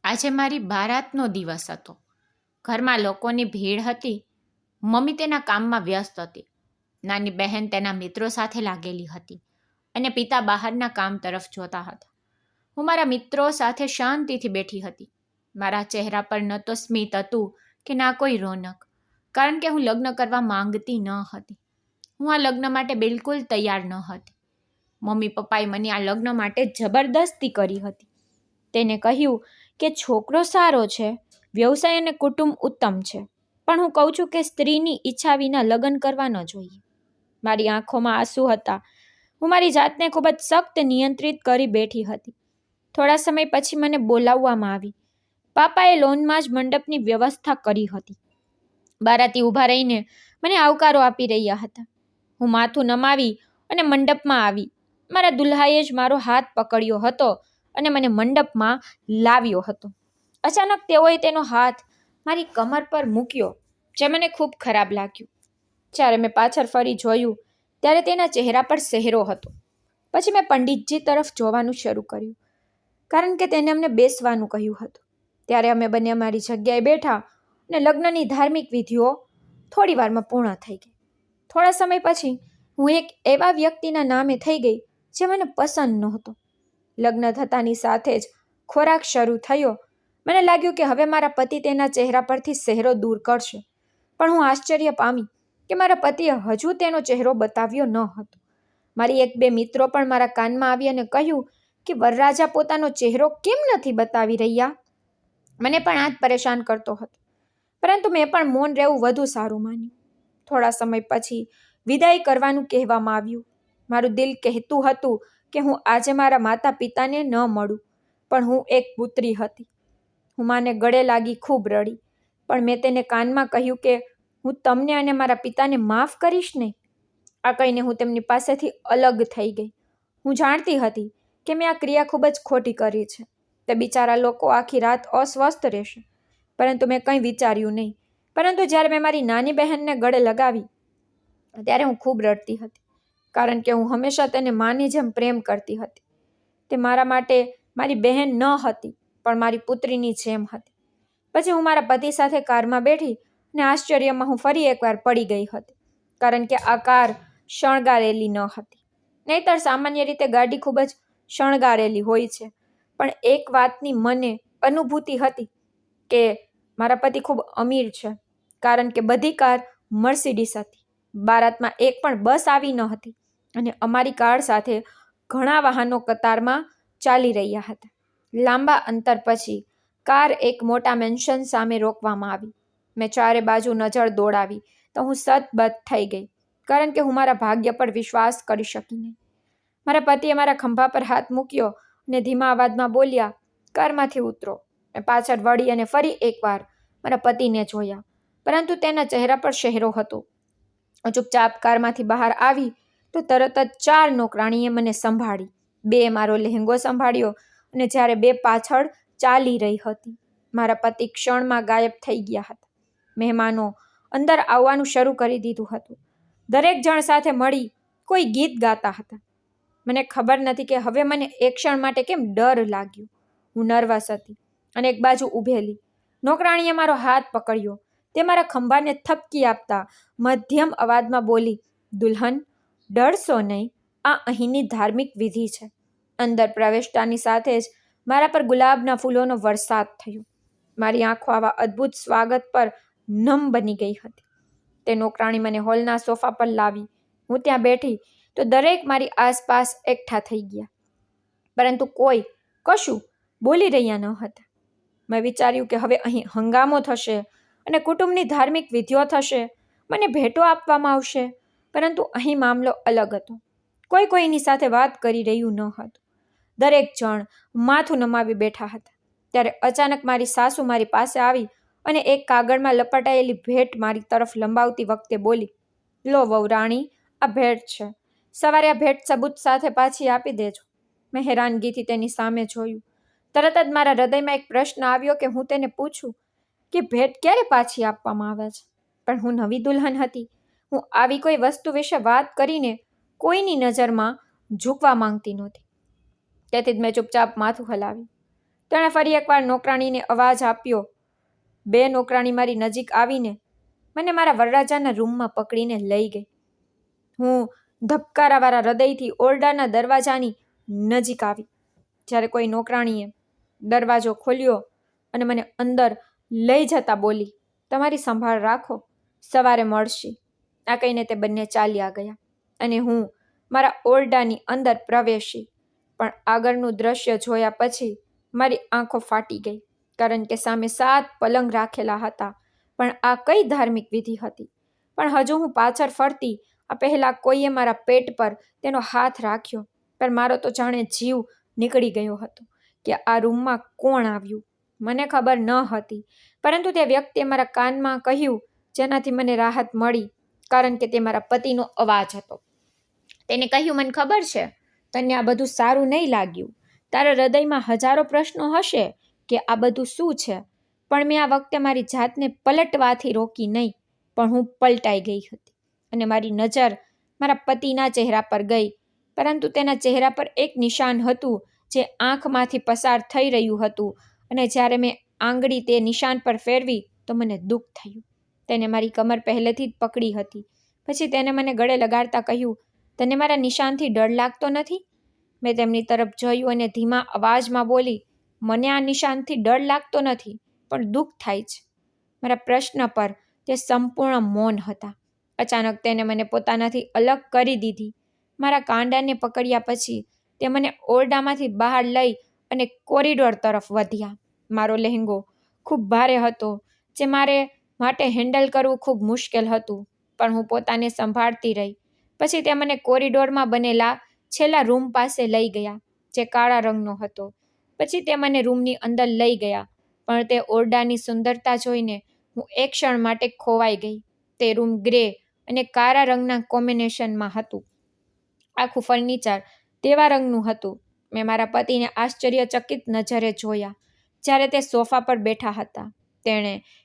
આજે મારી બારાતનો દિવસ હતો. ઘરમાં લોકોની ભીડ હતી. મમ્મી તેના કામમાં વ્યસ્ત હતી. નાની બહેન તેના મિત્રો સાથે લાગેલી હતી અને પિતા બહારના કામ તરફ જોતા હતા. હું મારા મિત્રો સાથે શાંતિથી બેઠી હતી. મારા ચહેરા પર ન તો સ્મિત હતું કે ના કોઈ રોનક, કારણ કે હું લગ્ન કરવા માંગતી ન હતી. હું આ લગ્ન માટે બિલકુલ તૈયાર ન હતી. મમ્મી પપ્પાએ મને આ લગ્ન માટે જબરદસ્તી કરી હતી. તેને કહ્યું કે છોકરો સારો છે, વ્યવસાય અને કુટુંબ ઉત્તમ છે, પણ હું કહું છું કે સ્ત્રીની ઈચ્છા વિના લગ્ન કરવા ન જોઈએ. મારી આંખોમાં આંસુ હતા. હું મારી જાતને ખૂબ જ સખ્ત નિયંત્રિત કરી બેઠી હતી. થોડા સમય પછી મને બોલાવવામાં આવી. પાપાએ લોનમાં જ મંડપની વ્યવસ્થા કરી હતી. બારાતી ઊભા રહીને મને આવકારો આપી રહ્યા હતા. હું માથું નમાવી અને મંડપમાં આવી. મારા દુલ્હાએ જ મારો હાથ પકડ્યો હતો અને મને મંડપમાં લાવ્યો હતો. અચાનક તેઓએ તેનો હાથ મારી કમર પર મૂક્યો, જે મને ખૂબ ખરાબ લાગ્યું. જ્યારે મેં પાછળ ફરી જોયું ત્યારે તેના ચહેરા પર ચહેરો હતો. પછી મેં પંડિતજી તરફ જોવાનું શરૂ કર્યું, કારણ કે તેને અમને બેસવાનું કહ્યું હતું. ત્યારે અમે બંને અમારી જગ્યાએ બેઠા અને લગ્નની ધાર્મિક વિધિઓ થોડી વારમાં પૂર્ણ થઈ ગઈ. થોડા સમય પછી હું એક એવા વ્યક્તિના નામે થઈ ગઈ જે મને પસંદ નહોતો. લગ્ન થતાની સાથે જ ખોરાક શરૂ થયો. મને લાગ્યું કે હવે મારા પતિ તેના ચહેરા પરથી ચહેરો દૂર કરશે, પણ હું આશ્ચર્ય પામી કે મારા પતિએ હજુ તેનો ચહેરો બતાવ્યો ન હતો. મારી એક બે મિત્રો પણ મારા કાનમાં આવી અને કહ્યું કે વરરાજા પોતાનો ચહેરો કેમ નથી બતાવી રહ્યા. મને પણ આ જ પરેશાન કરતો હતો, પરંતુ મેં પણ મૌન રહેવું વધુ સારું માન્યું. થોડા સમય પછી વિદાય કરવાનું કહેવામાં આવ્યું. મારું દિલ કહેતું હતું કે હું આજે મારા માતા પિતાને ન મળું, પણ હું એક પુત્રી હતી. હું માને ગળે લાગી ખૂબ રડી, પણ મેં તેને કાનમાં કહ્યું કે હું તમને અને મારા પિતાને માફ કરીશ નહીં. આ કહીને હું તેમની પાસેથી અલગ થઈ ગઈ. હું જાણતી હતી કે મેં આ ક્રિયા ખૂબ જ ખોટી કરી છે. તે બિચારા લોકો આખી રાત અસ્વસ્થ રહેશે, પરંતુ મેં કંઈ વિચાર્યું નહીં. પરંતુ જ્યારે મેં મારી નાની બહેનને ગળે લગાવી ત્યારે હું ખૂબ રડતી હતી, કારણ કે હું હંમેશા તેને માની જેમ પ્રેમ કરતી હતી. તે મારા માટે મારી બહેન ન હતી, પણ મારી પુત્રીની જેમ હતી. પછી હું મારા પતિ સાથે કારમાં બેઠી અને આશ્ચર્યમાં હું ફરી એકવાર પડી ગઈ હતી, કારણ કે આ કાર શણગારેલી ન હતી. નહીંતર સામાન્ય રીતે ગાડી ખૂબ જ શણગારેલી હોય છે, પણ એક વાતની મને અનુભૂતિ હતી કે મારા પતિ ખૂબ અમીર છે, કારણ કે બધી કાર મર્સિડીઝ હતી. બારાતમાં એક પણ બસ આવી ન હતી અને અમારી કાર સાથે ઘણા વાહનો કતારમાં ચાલી રહ્યા હતા. લાંબા અંતર પછી કાર એક મોટા મેન્શન સામે રોકવામાં આવી. મેં ચારે બાજુ નજર દોડાવી તો હું સતબત થઈ ગઈ, કારણ કે હું મારા ભાગ્ય પર વિશ્વાસ કરી શકી નહીં. મારા પતિએ મારા ખંભા પર હાથ મૂક્યો અને ધીમા અવાજમાં બોલ્યા, કારમાંથી ઉતરો. મેં પાછળ વળી અને ફરી એકવાર મારા પતિને જોયા, પરંતુ તેના ચહેરા પર ચહેરો હતો. ચૂપચાપ કારમાંથી બહાર આવી તો તરત જ 4 નોકરાણીએ મને સંભાળી. 2 મારો લહેંગો સંભાળ્યો અને જ્યારે 2 પાછળ ચાલી રહી હતી. મારા પતિ ક્ષણમાં ગાયબ થઈ ગયા હતા. મહેમાનો અંદર આવવાનું શરૂ કરી દીધું હતું. દરેક જણ સાથે મળી કોઈ ગીત ગાતા હતા. મને ખબર નથી કે હવે મને એક ક્ષણ માટે કેમ ડર લાગ્યો. હું નર્વસ હતી અને એક બાજુ ઊભેલી. નોકરાણીએ મારો હાથ પકડ્યો. તે મારા ખંભાને થપકી આપતા મધ્યમ અવાજમાં બોલી, દુલ્હન, ડરશો નહીં, આ અહીંની ધાર્મિક વિધિ છે. અંદર પ્રવેશતાની સાથે જ મારા પર ગુલાબના ફૂલોનો વરસાદ થયો. મારી આંખો આવા અદ્ભુત સ્વાગત પર નમ બની ગઈ હતી. તે નોકરાણી મને હોલના સોફા પર લાવી. હું ત્યાં બેઠી તો દરેક મારી આસપાસ એકઠા થઈ ગયા, પરંતુ કોઈ કશું બોલી રહ્યા ન હતા. મેં વિચાર્યું કે હવે અહીં હંગામો થશે અને કુટુંબની ધાર્મિક વિધિઓ થશે, મને ભેટો આપવામાં આવશે, પરંતુ અહીં મામલો અલગ હતો. કોઈ કોઈની સાથે વાત કરી રહ્યું ન હતું. દરેક જણ માથું નમાવી બેઠા હતા. ત્યારે અચાનક મારી સાસુ મારી પાસે આવી અને એક કાગળમાં લપટાયેલી ભેટ મારી તરફ લંબાવતી વખતે બોલી, લો વહુ રાણી, આ ભેટ છે. સવારે આ ભેટ સબૂત સાથે પાછી આપી દેજો. મેં હેરાનગીથી તેની સામે જોયું. તરત જ મારા હૃદયમાં એક પ્રશ્ન આવ્યો કે હું તેને પૂછું કે ભેટ ક્યારે પાછી આપવામાં આવે છે. પણ હું નવી દુલ્હન હતી. હું આવી કોઈ વસ્તુ વિશે વાત કરીને કોઈની નજરમાં ઝૂકવા માંગતી નહોતી. તેથી જ મેં ચૂપચાપ માથું હલાવ્યું. તેણે ફરી એકવાર નોકરાણીને અવાજ આપ્યો. 2 નોકરાણી મારી નજીક આવીને મને મારા વરરાજાના રૂમમાં પકડીને લઈ ગઈ. હું ધબકારાવાળા હૃદયથી ઓરડાના દરવાજાની નજીક આવી. જ્યારે કોઈ નોકરાણીએ દરવાજો ખોલ્યો અને મને અંદર લઈ જતા બોલી, તમારી સંભાળ રાખો, સવારે મળશે. આ કહીને તે બંને ચાલ્યા ગયા અને હું મારા ઓરડાની અંદર પ્રવેશી. પણ આગળનું દ્રશ્ય જોયા પછી મારી આંખો ફાટી ગઈ, કારણ કે સામે 7 પલંગ રાખેલા હતા. પણ આ કઈ ધાર્મિક વિધિ હતી? પણ હજુ હું પાછળ ફરતી આ પહેલાં કોઈએ મારા પેટ પર તેનો હાથ રાખ્યો. પણ મારો તો જાણે જીવ નીકળી ગયો હતો કે આ રૂમમાં કોણ આવ્યું. મને ખબર ન હતી, પરંતુ તે વ્યક્તિએ મારા કાનમાં કહ્યું, જેનાથી મને રાહત મળી, કારણ કે તે મારા પતિનો અવાજ હતો. તેને કહ્યું, મને ખબર છે તને આ બધું સારું નહીં લાગ્યું. તારા હૃદયમાં હજારો પ્રશ્નો હશે કે આ બધું શું છે. પણ મેં આ વખતે મારી જાતને પલટવાથી રોકી નહીં, પણ હું પલટાઈ ગઈ હતી અને મારી નજર મારા પતિના ચહેરા પર ગઈ. પરંતુ તેના ચહેરા પર એક નિશાન હતું જે આંખમાંથી પસાર થઈ રહ્યું હતું, અને જ્યારે મેં આંગળી તે નિશાન પર ફેરવી તો મને દુઃખ થયું. તેને મારી કમર પહેલેથી જ પકડી હતી. પછી તેને મને ગળે લગાડતા કહ્યું, તને મારા નિશાનથી ડર લાગતો નથી? મેં તેમની તરફ જોયું અને ધીમા અવાજમાં બોલી, મને આ નિશાનથી ડર લાગતો નથી, પણ દુઃખ થાય છે. મારા પ્રશ્ન પર તે સંપૂર્ણ મૌન હતા. અચાનક તેને મને પોતાનાથી અલગ કરી દીધી. મારા કાંડાને પકડ્યા પછી તે મને ઓરડામાંથી બહાર લઈ અને કોરિડોર તરફ વધ્યા. મારો લહેંગો ખૂબ ભારે હતો, જે મારે માટે હેન્ડલ કરવું ખૂબ મુશ્કેલ હતું, પણ હું પોતાને સંભાળતી રહી. પછી તે મને કોરિડોરમાં બનેલા છેલ્લા રૂમ પાસે લઈ ગયા, જે કાળા રંગનો હતો. પછી તે મને રૂમની અંદર લઈ ગયા, પણ તે ઓરડાની સુંદરતા જોઈને હું એક ક્ષણ માટે ખોવાઈ ગઈ. તે રૂમ ગ્રે અને કાળા રંગના કોમ્બિનેશનમાં હતું. આખું ફર્નિચર તેવા રંગનું હતું. મેં મારા પતિને આશ્ચર્યચકિત નજરે જોયા જ્યારે તે સોફા પર બેઠા હતા.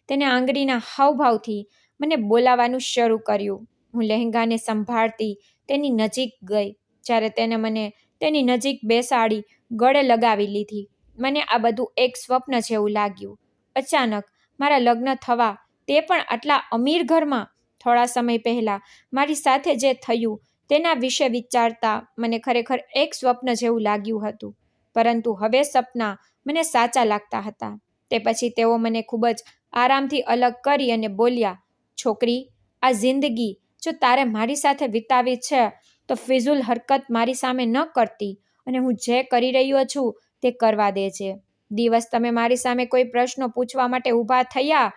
તેને આંગળીના હાવભાવથી મને બોલાવવાનું શરૂ કર્યું. હું લહેંગાને સંભાળતી તેની નજીક ગઈ. જ્યારે તેને મને તેની નજીક બેસાડી ગળે લગાવી લીધી. મને આ બધું એક સ્વપ્ન જેવું લાગ્યું. અચાનક મારા લગ્ન થવા, તે પણ આટલા અમીર ઘરમાં, થોડા સમય પહેલાં મારી સાથે જે થયું તેના વિશે વિચારતા મને ખરેખર એક સ્વપ્ન જેવું લાગ્યું હતું. પરંતુ હવે સપના મને સાચા લાગતા હતા. તે પછી તેઓ મને ખૂબ જ આરામથી અલગ કરી અને બોલ્યા, છોકરી, આ જિંદગી જો તારે મારી સાથે વિતાવી છે તો ફિઝુલ હરકત મારી સામે ન કરતી, અને હું જે કરી રહ્યો છું તે કરવા દેજે. દિવસ તમે મારી સામે કોઈ પ્રશ્નો પૂછવા માટે ઊભા થયા,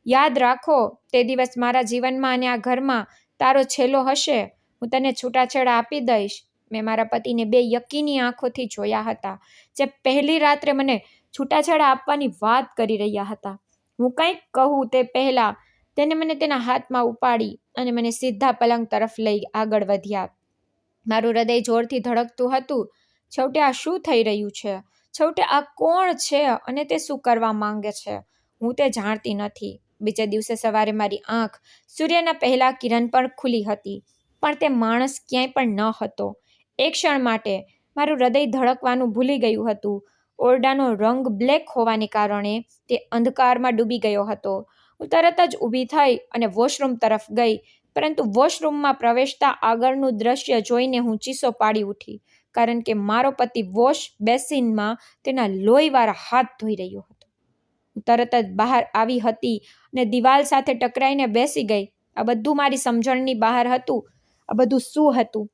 યાદ રાખો તે દિવસ મારા જીવનમાં અને આ ઘરમાં તારો છેલ્લો હશે. હું તને છૂટાછેડા આપી દઈશ. મેં મારા પતિને 2 યકીની આંખોથી જોયા હતા, જે પહેલી રાત્રે મને છૂટાછેડા આપવાની વાત કરી રહ્યા હતા. હું કંઈક કહું તે પહેલાં તેને મને તેના હાથમાં ઉપાડી અને મને સીધા પલંગ તરફ લઈ આગળ વધ્યા. મારું હૃદય જોરથી ધડકતું હતું. છેવટે આ શું થઈ રહ્યું છે? છેવટે આ કોણ છે અને તે શું કરવા માંગે છે? હું તે જાણતી નથી. બીજે દિવસે સવારે મારી આંખ સૂર્યના પહેલા કિરણ પર ખુલી હતી, પણ તે માણસ ક્યાંય પણ ન હતો. એક ક્ષણ માટે મારું હૃદય ધડકવાનું ભૂલી ગયું હતું. ઓરડાનો રંગ બ્લેક હોવાને કારણે તે અંધકારમાં ડૂબી ગયો હતો. હું તરત જ ઊભી થઈ અને વોશરૂમ તરફ ગઈ, પરંતુ વોશરૂમમાં પ્રવેશતા આગળનું દ્રશ્ય જોઈને હું ચીસો પાડી ઉઠી, કારણ કે મારો પતિ વોશ બેસિનમાં તેના લોહીવાળા હાથ ધોઈ રહ્યો હતો. હું તરત જ બહાર આવી હતી અને દિવાલ સાથે ટકરાઈને બેસી ગઈ. આ બધું મારી સમજણની બહાર હતું. આ બધું શું હતું?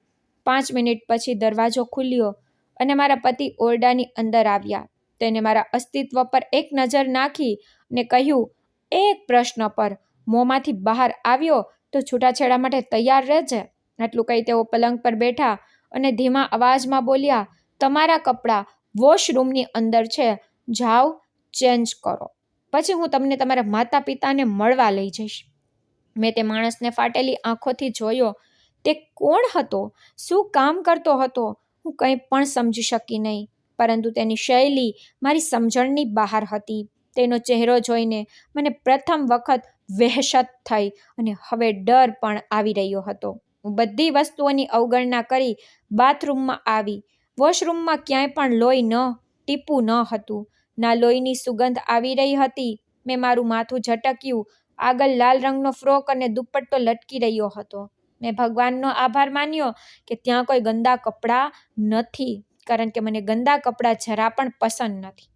5 મિનિટ પછી દરવાજો ખુલ્યો અને મારા પતિ ઓરડાની અંદર આવ્યા. તેને મારા અસ્તિત્વ પર એક નજર નાખી અને કહ્યું, એક પ્રશ્ન પર મોંમાંથી બહાર આવ્યો તો છૂટાછેડા માટે તૈયાર રહેજે. આટલું કહી તેઓ પલંગ પર બેઠા અને ધીમા અવાજમાં બોલ્યા, તમારા કપડાં વોશરૂમની અંદર છે, જાઓ ચેન્જ કરો. પછી હું તમને તમારા માતા પિતાને મળવા લઈ જઈશ. મેં તે માણસને ફાટેલી આંખોથી જોયો. તે કોણ હતો? શું કામ કરતો હતો? હું કંઈ પણ સમજી શકી નહીં, પરંતુ તેની શૈલી મારી સમજણની બહાર હતી. તેનો ચહેરો જોઈને મને પ્રથમ વખત વહેશત થઈ અને હવે ડર પણ આવી રહ્યો હતો. હું બધી વસ્તુઓની અવગણના કરી બાથરૂમમાં આવી. વોશરૂમમાં ક્યાંય પણ લોહી ન ટીપું ન હતું. ના લોહીની સુગંધ આવી રહી હતી. મેં મારું માથું ઝટક્યું. આગળ લાલ રંગનો ફ્રોક અને દુપટ્ટો લટકી રહ્યો હતો. મેં ભગવાનનો આભાર માન્યો કે ત્યાં કોઈ ગંદા કપડાં નથી, કારણ કે મને ગંદા કપડાં જરા પણ પસંદ નથી.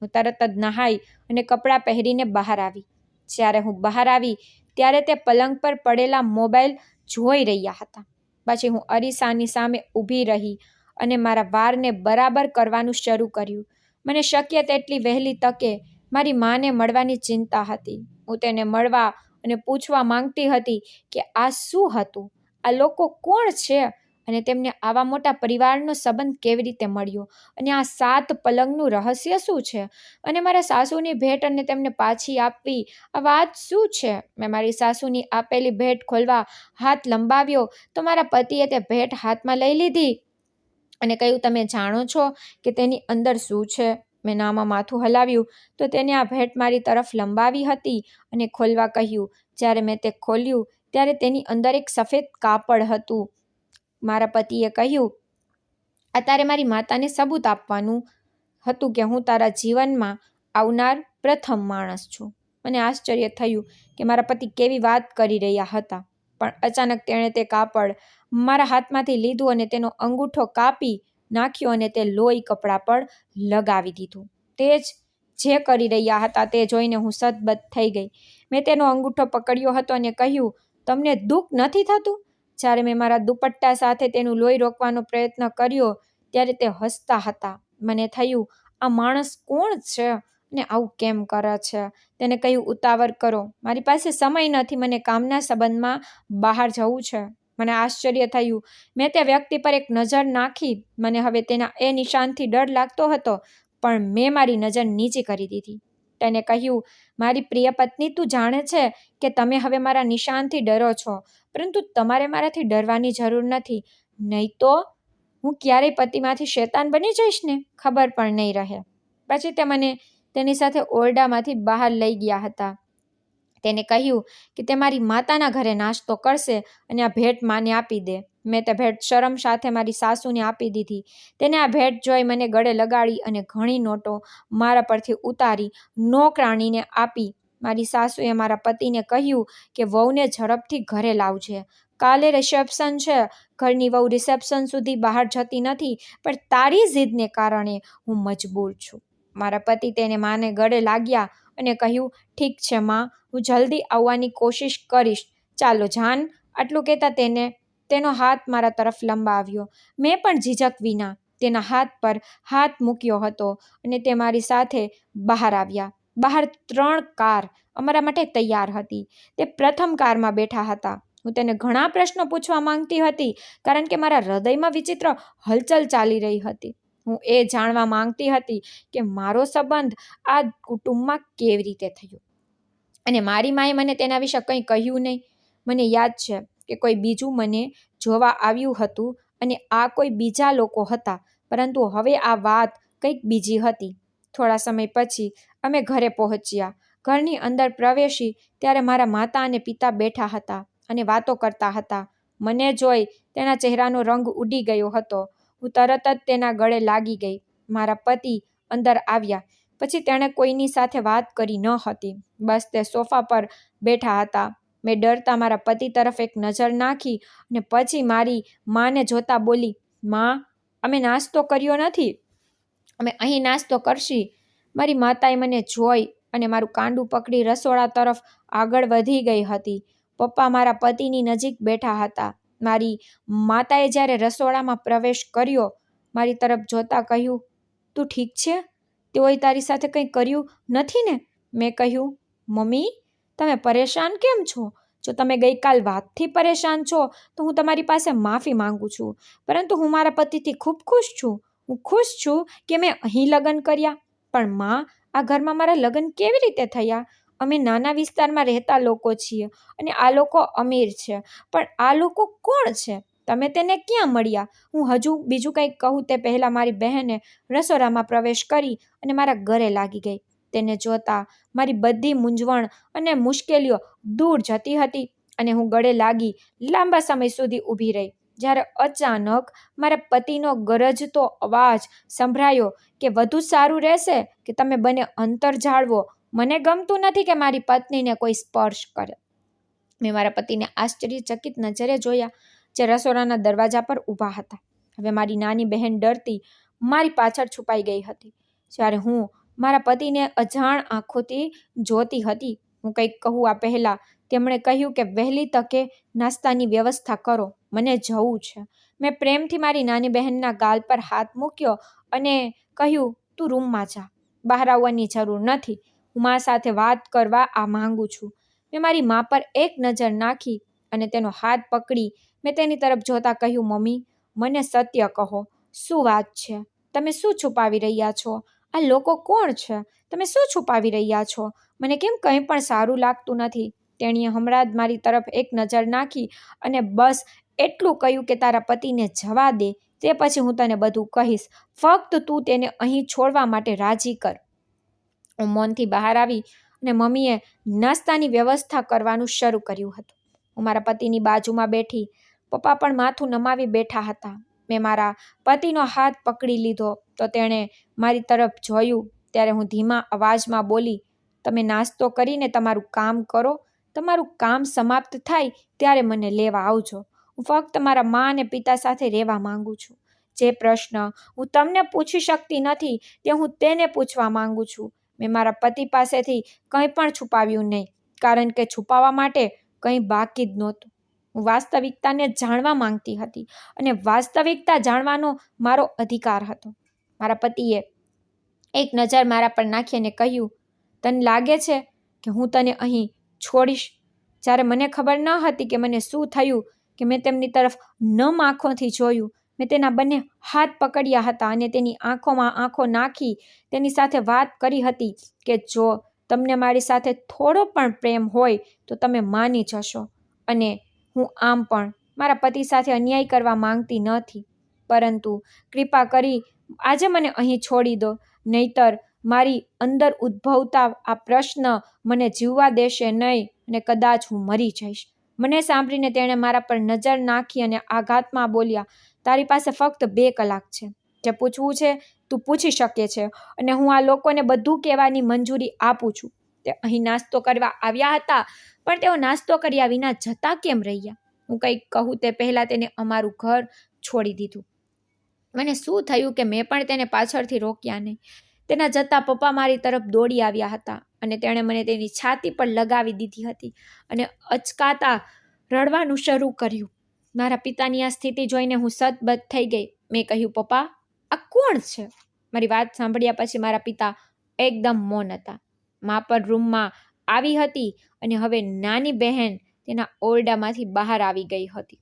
હું તરત જ નહાઈ અને કપડાં પહેરીને બહાર આવી. જ્યારે હું બહાર આવી ત્યારે તે પલંગ પર પડેલા મોબાઈલ જોઈ રહ્યા હતા. પછી હું અરીસાની સામે ઊભી રહી અને મારા વાળને બરાબર કરવાનું શરૂ કર્યું. મને શક્ય તેટલી વહેલી તકે મારી માને મળવાની ચિંતા હતી. હું તેને મળવા અને પૂછવા માંગતી હતી કે આ શું હતું, આ લોકો કોણ છે અને તેમને આવા મોટા પરિવારનો સંબંધ કેવી રીતે મળ્યો, અને આ 7 પલંગનું રહસ્ય શું છે, અને મારા સાસુની ભેટ અને તેમને પાછી આપવી, આ વાત શું છે. મેં મારી સાસુની આપેલી ભેટ ખોલવા હાથ લંબાવ્યો તો મારા પતિએ તે ભેટ હાથમાં લઈ લીધી અને કહ્યું, તમે જાણો છો કે તેની અંદર શું છે? મેં નામાં માથું હલાવ્યું તો તેને આ ભેટ મારી તરફ લંબાવી હતી અને ખોલવા કહ્યું. જ્યારે મેં તે ખોલ્યું ત્યારે તેની અંદર એક સફેદ કાપડ હતું. મારા પતિએ કહ્યું, આ તારે મારી માતાને સબૂત આપવાનું હતું કે હું તારા જીવનમાં આવનાર પ્રથમ માણસ છું. મને આશ્ચર્ય થયું કે મારા પતિ કેવી વાત કરી રહ્યા હતા, પણ અચાનક તેણે તે કાપડ મારા હાથમાંથી લીધું અને તેનો અંગૂઠો કાપી નાખ્યો અને તે લોહી કપડા પર લગાવી દીધું. તે જે કરી રહ્યા હતા તે જોઈને હું સતબત થઈ ગઈ. મેં તેનો અંગૂઠો પકડ્યો હતો અને કહ્યું, તમને દુઃખ નથી થતું? જ્યારે મેં મારા દુપટ્ટા સાથે તેનું લોહી રોકવાનો પ્રયત્ન કર્યો ત્યારે તે હસતા હતા. મને થયું, આ માણસ કોણ છે અને આવું કેમ કરે છે? તેને કહ્યું, ઉતાવળ કરો, મારી પાસે સમય નથી, મને કામના સંબંધમાં બહાર જવું છે. મને આશ્ચર્ય થયું. મેં તે વ્યક્તિ પર એક નજર નાખી. મને હવે તેના એ નિશાનથી ડર લાગતો હતો, પણ મેં મારી નજર નીચી કરી દીધી. તેને કહ્યું, મારી પ્રિય પત્ની, તું જાણે છે કે તમે હવે મારા નિશાનથી ડરો છો, પરંતુ તમારે મારાથી ડરવાની જરૂર નથી, નહીં તો હું ક્યારેય પતિમાંથી શેતાન બની જઈશ ને ખબર પણ નહીં રહે. પછી તે મને તેની સાથે ઓરડામાંથી બહાર લઈ ગયા હતા. તેને કહ્યું કે તે મારી માતાના ઘરે નાસ્તો કરશે અને આ ભેટ માને આપી દે. મેં તે ભેટ શરમ સાથે મારી સાસુને આપી દીધી. તેને આ ભેટ જોઈ મને ગળે લગાડી અને ઘણી નોટો મારા પરથી ઉતારી નોકરાણીને આપી. મારી સાસુએ મારા પતિને કહ્યું કે વહુને ઝડપથી ઘરે લાવજે, કાલે રિસેપ્શન છે. ઘરની વહુ રિસેપ્શન સુધી બહાર જતી નથી, પણ તારી જીદને કારણે હું મજબૂર છું. મારા પતિ તેને માને ગળે લાગ્યા અને કહ્યું, ઠીક છે માં, હું જલ્દી આવવાની કોશિશ કરીશ, ચાલો જાન. આટલું કહેતા તેનો હાથ મારા તરફ લંબાવ્યો. મેં પણ ઝીઝક વિના તેના હાથ પર હાથ મૂક્યો હતો અને તે મારી સાથે બહાર આવ્યા. બહાર 3 કાર અમારા માટે તૈયાર હતી. તે પ્રથમ કારમાં બેઠા હતા. હું તેને ઘણા પ્રશ્નો પૂછવા માંગતી હતી, કારણ કે મારા હૃદયમાં વિચિત્ર હલચલ ચાલી રહી હતી. હું એ જાણવા માંગતી હતી કે મારો સંબંધ આ કુટુંબમાં કેવી રીતે થયો, અને મારી માએ મને તેના વિશે કંઈ કહ્યું નહીં. મને યાદ છે કે કોઈ બીજું મને જોવા આવ્યું હતું અને આ કોઈ બીજા લોકો હતા, પરંતુ હવે આ વાત કંઈક બીજી હતી. થોડા સમય પછી અમે ઘરે પહોંચ્યા. ઘરની અંદર પ્રવેશી ત્યારે મારા માતા અને પિતા બેઠા હતા અને વાતો કરતા હતા. મને જોઈ તેના ચહેરાનો રંગ ઉડી ગયો હતો. હું તરત જ તેના ગળે લાગી ગઈ. મારા પતિ અંદર આવ્યા પછી તેણે કોઈની સાથે વાત કરી ન હતી. બસ તે સોફા પર બેઠા હતા. મેં ડરતા મારા પતિ તરફ એક નજર નાખી અને પછી મારી માને જોતા બોલી, માં, અમે નાસ્તો કર્યો નથી, અમે અહીં નાસ્તો કરશી. મારી માતાએ મને જોઈ અને મારું કાંડું પકડી રસોડા તરફ આગળ વધી ગઈ હતી. પપ્પા મારા પતિની નજીક બેઠા હતા. મારી માતાએ જ્યારે રસોડામાં પ્રવેશ કર્યો, મારી તરફ જોતા કહ્યું, તું ઠીક છે? તેઓએ તારી સાથે કંઈ કર્યું નથી ને? મેં કહ્યું, મમ્મી, તમે પરેશાન કેમ છો? જો તમે ગઈકાલ વાતથી પરેશાન છો તો હું તમારી પાસે માફી માંગુ છું, પરંતુ હું મારા પતિથી ખૂબ ખુશ છું. હું ખુશ છું કે મેં અહીં લગ્ન કર્યા. પણ માં, આ ઘરમાં મારા લગ્ન કેવી રીતે થયા? અમે નાના વિસ્તારમાં રહેતા લોકો છીએ અને આ લોકો અમીર છે, પણ આ લોકો કોણ છે? તમે તેને ક્યાં મળ્યા? હું હજુ બીજું કંઈક કહું તે પહેલાં મારી બહેને રસોડામાં પ્રવેશ કરી અને મારા ગળે લાગી ગઈ. તેને જોતા મારી બધી મૂંઝવણ અને મુશ્કેલીઓ દૂર જતી હતી અને હું ગળે લાગી લાંબા સમય સુધી ઊભી રહી. જ્યારે અચાનક મારા પતિનો ગરજતો અવાજ સંભળાયો કે વધુ સારું રહેશે કે તમે બંને અંતર જાળવો. મને ગમતું નથી કે મારી પત્નીને કોઈ સ્પર્શ કરે. મેં મારા પતિને આશ્ચર્યચકિત નજરે જોયા, જે રસોડાના દરવાજા પર ઊભા હતા. હવે મારી નાની બહેન ડરતી મારી પાછળ છુપાઈ ગઈ હતી. જ્યારે હું મારા પતિને અજાણ આંખોથી જોતી હતી, હું કંઈક કહું આ પહેલાં તેમણે કહ્યું કે વહેલી તકે નાસ્તાની વ્યવસ્થા કરો, મને જવું છે. મેં પ્રેમથી મારી નાની બહેનના ગાલ પર હાથ મૂક્યો અને કહ્યું, તું રૂમમાં જા, બહાર આવવાની જરૂર નથી. હું મા સાથે વાત કરવા આ માંગુ છું. મેં મારી મા પર એક નજર નાખી અને તેનો હાથ પકડી મેં તેની તરફ જોતા કહ્યું, મમ્મી, મને સત્ય કહો, શું વાત છે? તમે શું છુપાવી રહ્યા છો? આ લોકો કોણ છે? તમે શું છુપાવી રહ્યા છો? મને કેમ કંઈ પણ સારું લાગતું નથી. તેણીએ હમણાં જ મારી તરફ એક નજર નાખી અને બસ એટલું કહ્યું કે તારા પતિને જવા દે, તે પછી હું તને બધું કહીશ. ફક્ત તું તેને અહીં છોડવા માટે રાજી કર. હું મૌનથી બહાર આવી અને મમ્મીએ નાસ્તાની વ્યવસ્થા કરવાનું શરૂ કર્યું હતું. હું મારા પતિની બાજુમાં બેઠી. પપ્પા પણ માથું નમાવી બેઠા હતા. મેં મારા પતિનો હાથ પકડી લીધો તો તેણે મારી તરફ જોયું. ત્યારે હું ધીમા અવાજમાં બોલી, તમે નાસ્તો કરીને તમારું કામ કરો. તમારું કામ સમાપ્ત થાય ત્યારે મને લેવા આવજો. હું ફક્ત મારા મા અને પિતા સાથે રહેવા માંગુ છું. જે પ્રશ્ન હું તમને પૂછી શકતી નથી તે હું તેને પૂછવા માંગુ છું. મેં મારા પતિ પાસેથી કંઈ પણ છુપાવ્યું નહીં, કારણ કે છુપાવવા માટે કંઈ બાકી જ નહોતું. હું વાસ્તવિકતાને જાણવા માંગતી હતી અને વાસ્તવિકતા જાણવાનો મારો અધિકાર હતો. મારા પતિએ એક નજર મારા પર નાખી અને કહ્યું, તને લાગે છે કે હું તને અહીં છોડીશ? જ્યારે મને ખબર ન હતી કે મને શું થયું કે મેં તેમની તરફ નમ આંખોથી જોયું. મેં તેના બંને હાથ પકડ્યા હતા અને તેની આંખોમાં આંખો નાખી તેની સાથે વાત કરી હતી કે જો તમને મારી સાથે થોડો પણ પ્રેમ હોય તો તમે માની જશો. અને હું આમ પણ મારા પતિ સાથે અન્યાય કરવા માંગતી નથી, પરંતુ કૃપા કરી આજે મને અહીં છોડી દો, નહીતર મારી અંદર ઉદ્ભવતા આ પ્રશ્ન મને જીવવા દેશે નહીં અને કદાચ હું મરી જઈશ. મને સાંભળીને તેણે મારા પર નજર નાખી અને આઘાતમાં બોલ્યા, તારી પાસે ફક્ત 2 કલાક છે. જે પૂછવું છે તું પૂછી શકે છે અને હું આ લોકોને બધું કહેવાની મંજૂરી આપું છું. તે અહીં નાસ્તો કરવા આવ્યા હતા, પણ તેઓ નાસ્તો કર્યા વિના જતા કેમ રહ્યા? હું કંઈક કહું તે પહેલાં તેને અમારું ઘર છોડી દીધું. મને શું થયું કે મેં પણ તેને પાછળથી રોક્યા નહીં. તેના જતાં પપ્પા મારી તરફ દોડી આવ્યા હતા અને તેણે મને તેની છાતી પર લગાવી દીધી હતી અને અચકાતા રડવાનું શરૂ કર્યું. મારા પિતાની આ સ્થિતિ જોઈને હું સતબત થઈ ગઈ. મેં કહ્યું, પપ્પા, આ કોણ છે? મારી વાત સાંભળ્યા પછી મારા પિતા એકદમ મૌન હતા. મા પણ રૂમમાં આવી હતી અને હવે નાની બહેન તેના ઓરડામાંથી બહાર આવી ગઈ હતી.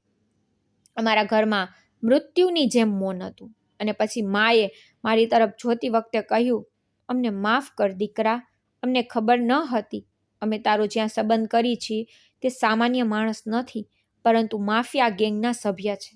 અમારા ઘરમાં મૃત્યુની જેમ મૌન હતું. અને પછી માએ મારી તરફ જોતી વખતે કહ્યું, અમને માફ કર દીકરા, અમને ખબર ન હતી. અમે તારો જ્યાં સંબંધ કરી છીએ તે સામાન્ય માણસ નથી, પરંતુ માફિયા ગેંગના સભ્ય છે.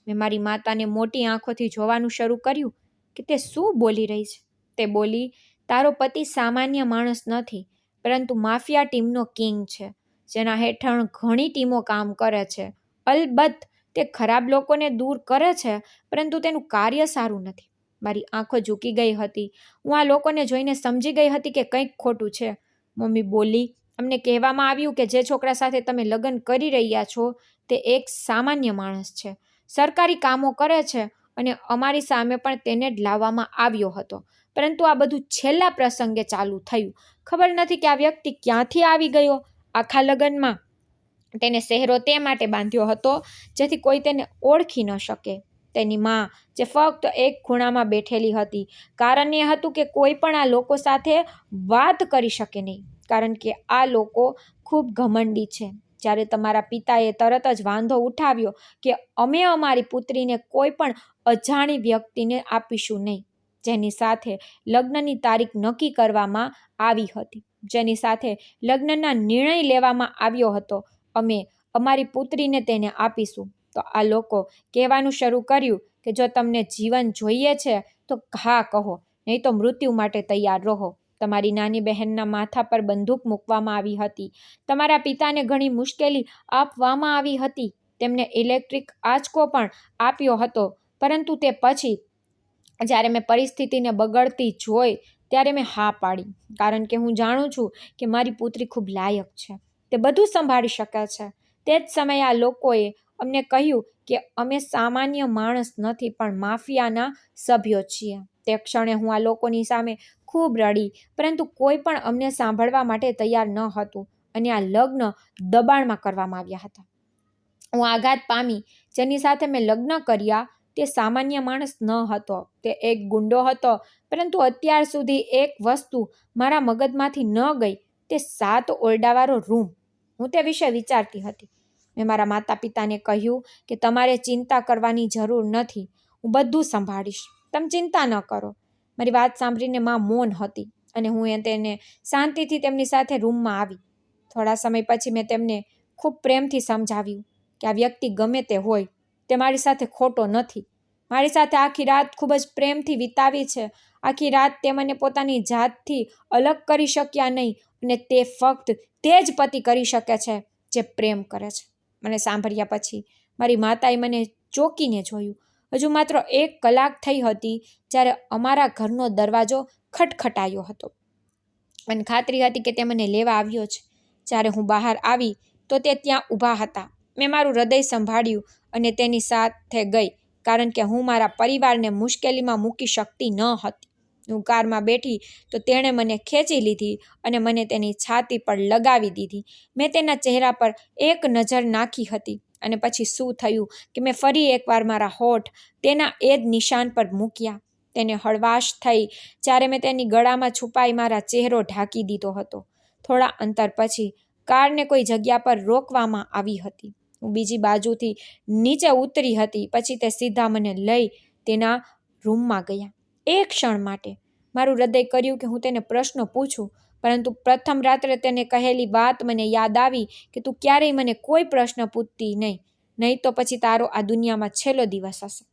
મેં મારી માતાને મોટી આંખોથી જોવાનું શરૂ કર્યું કે તે શું બોલી રહી છે. તે બોલી, તારો પતિ સામાન્ય માણસ નથી, પરંતુ માફિયા ટીમનો કિંગ છે, જેના હેઠળ ઘણી ટીમો કામ કરે છે. અલબત્ત તે ખરાબ લોકોને દૂર કરે છે, પરંતુ તેનું કાર્ય સારું નથી. મારી આંખો ઝૂકી ગઈ હતી. હું આ લોકોને જોઈને સમજી ગઈ હતી કે કંઈક ખોટું છે. મમ્મી બોલી, અમને કહેવામાં આવ્યું કે જે છોકરા સાથે તમે લગ્ન કરી રહ્યા છો તે એક સામાન્ય માણસ છે, સરકારી કામો કરે છે અને અમારી સામે પણ તેને જ લાવવામાં આવ્યો હતો. પરંતુ આ બધું છેલ્લા પ્રસંગે ચાલુ થયું. ખબર નથી કે આ વ્યક્તિ ક્યાંથી આવી ગયો. આખા લગ્નમાં તેને સહેરો તે માટે બાંધ્યો હતો જેથી કોઈ તેને ઓળખી ન શકે. તેની માં જે ફક્ત એક ખૂણામાં બેઠેલી હતી. કારણ એ હતું કે કોઈ પણ આ લોકો સાથે વાત કરી શકે નહીં, કારણ કે આ લોકો ખૂબ ઘમંડી છે. જ્યારે તમારા પિતાએ તરત જ વાંધો ઉઠાવ્યો કે અમે અમારી પુત્રીને કોઈ પણ અજાણી વ્યક્તિને આપીશું નહીં, જેની સાથે લગ્નની તારીખ નક્કી કરવામાં આવી હતી, જેની સાથે લગ્નના નિર્ણય લેવામાં આવ્યો હતો, અમે અમારી પુત્રીને તેને આપીશું. તો આ લોકો કહેવાનું શરૂ કર્યું કે જો તમને જીવન જોઈએ છે તો હા કહો, નહીં તો મૃત્યુ માટે તૈયાર રહો. તમારી નાની બહેનના માથા પર બંદૂક મૂકવામાં આવી હતી. તમારા પિતાને ઘણી મુશ્કેલી આપવામાં આવી હતી. તેમને ઇલેક્ટ્રિક આંચકો પણ આપ્યો હતો, પરંતુ તે પછી જ્યારે મેં પરિસ્થિતિને બગડતી જોઈ ત્યારે મેં હા પાડી, કારણ કે હું જાણું છું કે મારી પુત્રી ખૂબ લાયક છે, તે બધું સંભાળી શકે છે. તે જ સમયે આ લોકોએ અમને કહ્યું કે અમે સામાન્ય માણસ નથી પણ માફિયાના સભ્યો છીએ. તે ક્ષણે હું આ લોકોની સામે ખૂબ રડી, પરંતુ કોઈ પણ અમને સાંભળવા માટે તૈયાર ન હતું અને આ લગ્ન દબાણમાં કરવામાં આવ્યા હતા. હું આઘાત પામી. જેની સાથે મેં લગ્ન કર્યા તે સામાન્ય માણસ ન હતો, તે એક ગુંડો હતો. પરંતુ અત્યાર સુધી એક વસ્તુ મારા મગજમાંથી ન ગઈ, તે 7 ઓરડાવાળો રૂમ. હું તે વિશે વિચારતી હતી. મેં મારા માતા પિતાને કહ્યું કે તમારે ચિંતા કરવાની જરૂર નથી, હું બધું સંભાળીશ, તમે ચિંતા ન કરો. મારી વાત સાંભળીને માં મૌન હતી અને હું તેને શાંતિથી તેમની સાથે રૂમમાં આવી. થોડા સમય પછી મેં તેમને ખૂબ પ્રેમથી સમજાવ્યું કે આ વ્યક્તિ ગમે તે હોય, તે મારી સાથે ખોટો નથી. મારી સાથે આખી રાત ખૂબ જ પ્રેમથી વિતાવી છે. આખી રાત તે મને પોતાની જાતથી અલગ કરી શક્યા નહીં અને તે ફક્ત તે જ પતિ કરી શકે છે જે પ્રેમ કરે છે. મને સાંભળ્યા પછી મારી માતાએ મને ચોંકીને જોયું. હજુ માત્ર 1 કલાક થઈ હતી જ્યારે અમારા ઘરનો દરવાજો ખટખટાયો હતો અને ખાતરી હતી કે તે મને લેવા આવ્યો છે. જ્યારે હું બહાર આવી તો તે ત્યાં ઊભા હતા. મેં મારું હૃદય સંભાળ્યું અને તેની સાથે ગઈ, કારણ કે હું મારા પરિવારને મુશ્કેલીમાં મૂકી શકતી ન હતી. હું કારમાં બેઠી તો તેણે મને ખેંચી લીધી અને મને તેની છાતી પર લગાવી દીધી. મેં તેના ચહેરા પર એક નજર નાખી હતી અને પછી શું થયું કે મેં ફરી એકવાર મારા હોઠ તેના એ જ નિશાન પર મૂક્યા. તેને હળવાશ થઈ જ્યારે મેં તેની ગળામાં છુપાઈ મારા ચહેરો ઢાંકી દીધો હતો. થોડા અંતર પછી કારને કોઈ જગ્યા પર રોકવામાં આવી હતી. હું બીજી બાજુથી નીચે ઉતરી હતી. પછી તે સીધા મને લઈ તેના રૂમમાં ગયા. એક ક્ષણ માટે મારું હૃદય કર્યું કે હું તેને પ્રશ્નો પૂછું, પરંતુ પ્રથમ રાત્રે તેને કહેલી વાત મને યાદ આવી કે તું ક્યારેય મને કોઈ પ્રશ્ન પૂછતી નહીં તો પછી તારો આ દુનિયામાં છેલ્લો દિવસ હશે.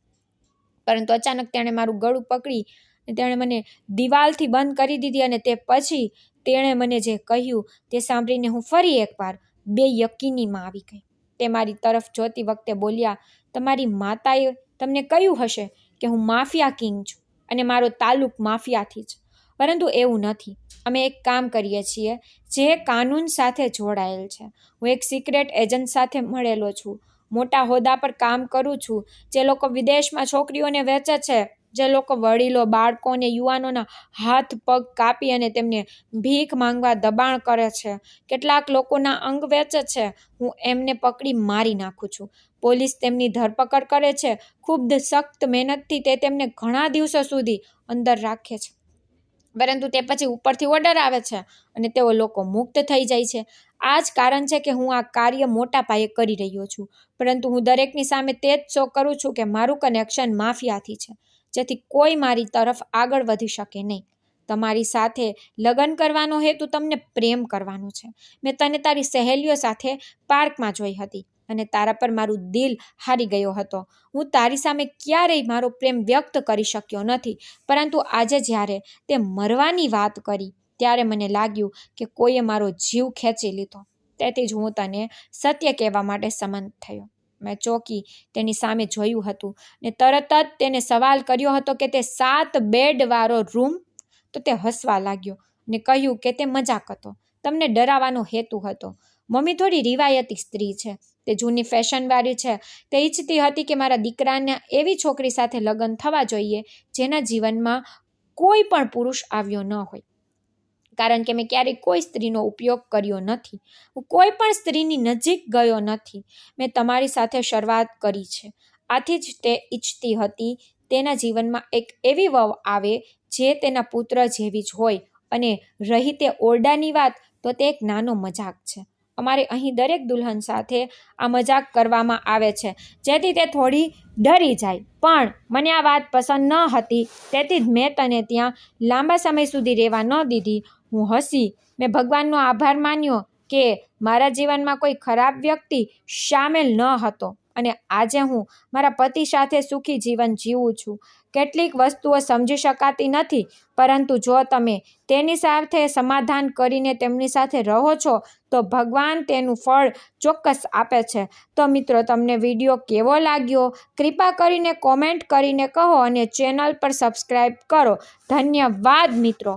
પરંતુ અચાનક તેણે મારું ગળું પકડી અને તેણે મને દિવાલથી બંધ કરી દીધી અને તે પછી તેણે મને જે કહ્યું તે સાંભળીને હું ફરી એકવાર બેયકીનીમાં આવી ગઈ. તે મારી તરફ જોતી વખતે બોલ્યા, તમારી માતાએ તમને કહ્યું હશે કે હું માફિયા કિંગ છું અને મારો તાલ્લુક માફિયાથી છે, પરંતુ એવું નથી. અમે એક કામ કરીએ છીએ જે કાનૂન સાથે જોડાયેલ છે. હું એક સિક્રેટ એજન્ટ સાથે મળેલો છું, મોટા હોદ્દા પર કામ કરું છું, જે લોકો વિદેશમાં છોકરીઓને વેચે છે, જે લોકો વડીલો, બાળકો અને યુવાનોના હાથ પગ કાપી અને તેમને ભીખ માંગવા દબાણ કરે છે, કેટલાક લોકોના અંગ વેચે છે. હું એમને પકડી મારી નાખું છું. પોલીસ તેમની ધરપકડ કરે છે. ખૂબ સખ્ત મહેનતથી તે તેમને ઘણા દિવસો સુધી અંદર રાખે છે, પરંતુ તે પછી ઉપરથી ઓર્ડર આવે છે અને તેઓ લોકો મુક્ત થઈ જાય છે. આ જ કારણ છે કે હું આ કાર્ય મોટા પાયે કરી રહ્યો છું, પરંતુ હું દરેકની સામે તે જ શો કરું છું કે મારું કનેક્શન માફિયાથી છે, જેથી કોઈ મારી તરફ આગળ વધી શકે નહીં. તમારી સાથે લગ્ન કરવાનો હેતુ તમને પ્રેમ કરવાનો છે. મેં તને તારી સહેલીઓ સાથે પાર્કમાં જોઈ હતી અને તારા પર મારું દિલ હારી ગયો હતો. હું તારી સામે ક્યારેય મારો પ્રેમ વ્યક્ત કરી શક્યો નથી, પરંતુ આજે જ્યારે તે મરવાની વાત કરી ત્યારે મને લાગ્યું કે કોઈએ મારો જીવ ખેંચી લીધો. તેથી જ હું તને સત્ય કહેવા માટે સંમત થયો. મેં ચોંકી તેની સામે જોયું હતું ને તરત જ તેને સવાલ કર્યો હતો કે તે 7 બેડવાળો રૂમ. તો તે હસવા લાગ્યો ને કહ્યું કે તે મજાક હતો, તમને ડરાવવાનો હેતુ હતો. મમ્મી થોડી રિવાયતી સ્ત્રી છે, તે જૂની ફેશનવાળી છે. તે ઈચ્છતી હતી કે મારા દીકરાના એવી છોકરી સાથે લગ્ન થવા જોઈએ જેના જીવનમાં કોઈ પણ પુરુષ આવ્યો ન હોય, કારણ કે મેં ક્યારેય કોઈ સ્ત્રીનો ઉપયોગ કર્યો નથી. હું કોઈ પણ સ્ત્રીની નજીક ગયો નથી. મેં તમારી સાથે શરૂઆત કરી છે. આથી જ તે ઈચ્છતી હતી તેના જીવનમાં એક એવી વહુ આવે જે તેના પુત્ર જેવી જ હોય. અને રહી તે ઓરડાની વાત, તો તે એક નાનો મજાક છે. અમારે અહીં દરેક દુલ્હન સાથે આ મજાક કરવામાં આવે છે જેથી તે થોડી ડરી જાય, પણ મને આ વાત પસંદ ન હતી, તેથી જ મેં તને ત્યાં લાંબા સમય સુધી રહેવા ન દીધી. હું હસી. મેં ભગવાનનો આભાર માન્યો કે મારા જીવનમાં કોઈ ખરાબ વ્યક્તિ સામેલ ન હતો અને આજે હું મારા પતિ સાથે સુખી જીવન જીવું છું. કેટલીક વસ્તુઓ સમજી શકાતી નથી, પરંતુ જો તમે તેની સાથે સમાધાન કરીને તેમની સાથે રહો છો તો ભગવાન તેનું ફળ ચોક્કસ આપે છે. તો મિત્રો, તમને વિડીયો કેવો લાગ્યો કૃપા કરીને કોમેન્ટ કરીને કહો અને ચેનલ પર સબસ્ક્રાઈબ કરો. ધન્યવાદ મિત્રો.